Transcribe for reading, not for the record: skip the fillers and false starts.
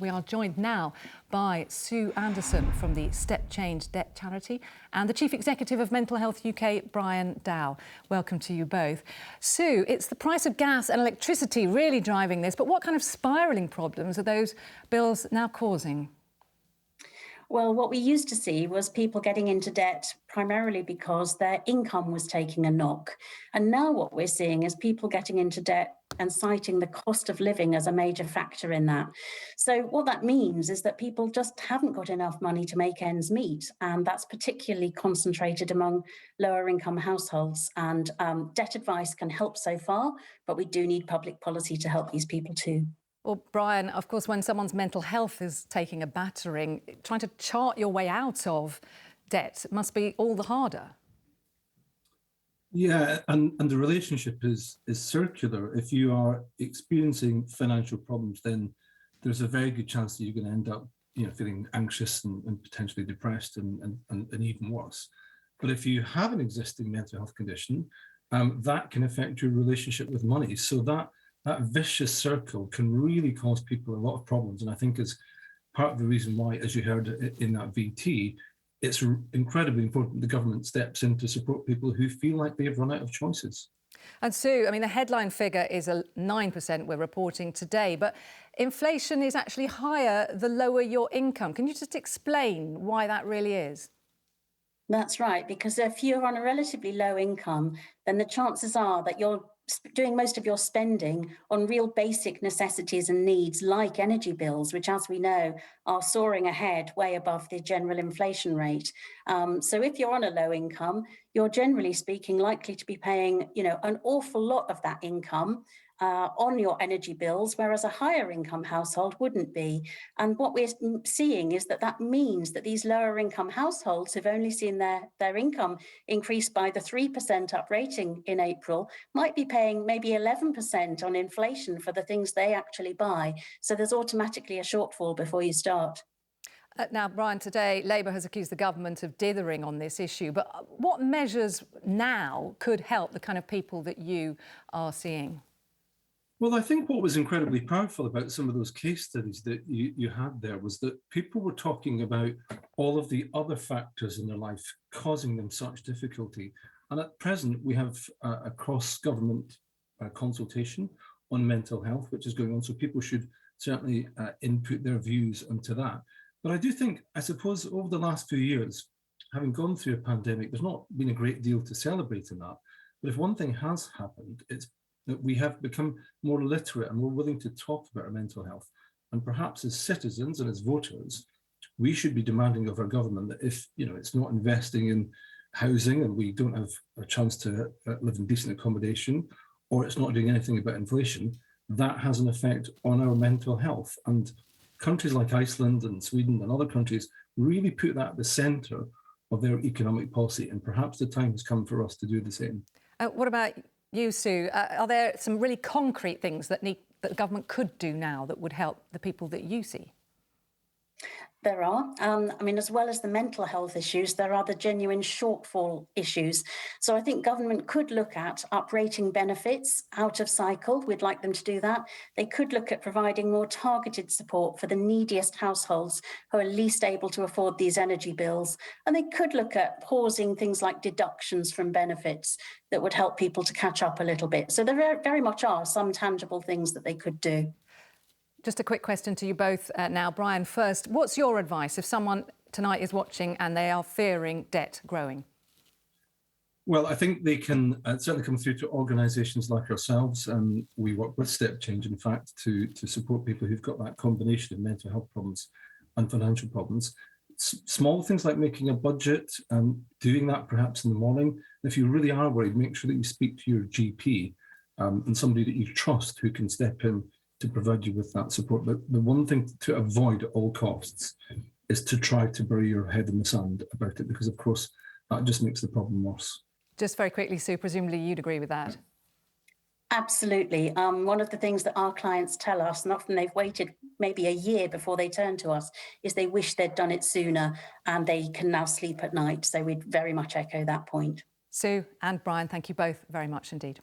We are joined now by Sue Anderson from the Step Change Debt Charity and the Chief Executive of Mental Health UK, Brian Dow. Welcome to you both. Sue, it's the price of gas and electricity really driving this, but what kind of spiralling problems are those bills now causing? Well, what we used to see was people getting into debt primarily because their income was taking a knock. And now what we're seeing is people getting into debt and citing the cost of living as a major factor in that. So what that means is that people just haven't got enough money to make ends meet. And that's particularly concentrated among lower income households. And debt advice can help so far, but we do need public policy to help these people too. Well, Brian, of course, when someone's mental health is taking a battering, trying to chart your way out of debt must be all the harder. Yeah, and the relationship is circular. If you are experiencing financial problems, then there's a very good chance that you're going to end up, feeling anxious and potentially depressed and even worse. But if you have an existing mental health condition, that can affect your relationship with money. So that vicious circle can really cause people a lot of problems. And I think is part of the reason why, as you heard in that VT, it's incredibly important the government steps in to support people who feel like they've run out of choices. And Sue, I mean, the headline figure is 9% we're reporting today, but inflation is actually higher the lower your income. Can you just explain why that really is? That's right, because if you're on a relatively low income, then the chances are that you're doing most of your spending on real basic necessities and needs like energy bills, which, as we know, are soaring ahead way above the general inflation rate. So if you're on a low income, you're generally speaking likely to be paying, an awful lot of that income on your energy bills, whereas a higher income household wouldn't be. And what we're seeing is that means that these lower income households have only seen their income increase by the 3% up rating in April, might be paying maybe 11% on inflation for the things they actually buy. So there's automatically a shortfall before you start. Now, Brian, today Labour has accused the government of dithering on this issue, but what measures now could help the kind of people that you are seeing? Well, I think what was incredibly powerful about some of those case studies that you had there was that people were talking about all of the other factors in their life causing them such difficulty. And at present, we have a cross-government consultation on mental health, which is going on. So people should certainly input their views onto that. But I do think, I suppose, over the last few years, having gone through a pandemic, there's not been a great deal to celebrate in that. But if one thing has happened, it's that we have become more literate and more willing to talk about our mental health. And perhaps as citizens and as voters, we should be demanding of our government that if it's not investing in housing and we don't have a chance to live in decent accommodation, or it's not doing anything about inflation, that has an effect on our mental health. And countries like Iceland and Sweden and other countries really put that at the centre of their economic policy. And perhaps the time has come for us to do the same. What about you, Sue? Are there some really concrete things that the government could do now that would help the people that you see? There are. As well as the mental health issues, there are the genuine shortfall issues. So I think government could look at uprating benefits out of cycle. We'd like them to do that. They could look at providing more targeted support for the neediest households who are least able to afford these energy bills. And they could look at pausing things like deductions from benefits that would help people to catch up a little bit. So there very much are some tangible things that they could do. Just a quick question to you both now. Brian, first, what's your advice if someone tonight is watching and they are fearing debt growing? Well, I think they can certainly come through to organisations like ourselves. We work with Step Change, in fact, to support people who've got that combination of mental health problems and financial problems. Small things like making a budget, doing that perhaps in the morning. And if you really are worried, make sure that you speak to your GP and somebody that you trust who can step in to provide you with that support. But the one thing to avoid at all costs is to try to bury your head in the sand about it, because of course that just makes the problem worse. Just very quickly, Sue, presumably you'd agree with that. Absolutely. One of the things that our clients tell us, and often they've waited maybe a year before they turn to us, is they wish they'd done it sooner and they can now sleep at night. So we'd very much echo that point. Sue and Brian, thank you both very much indeed.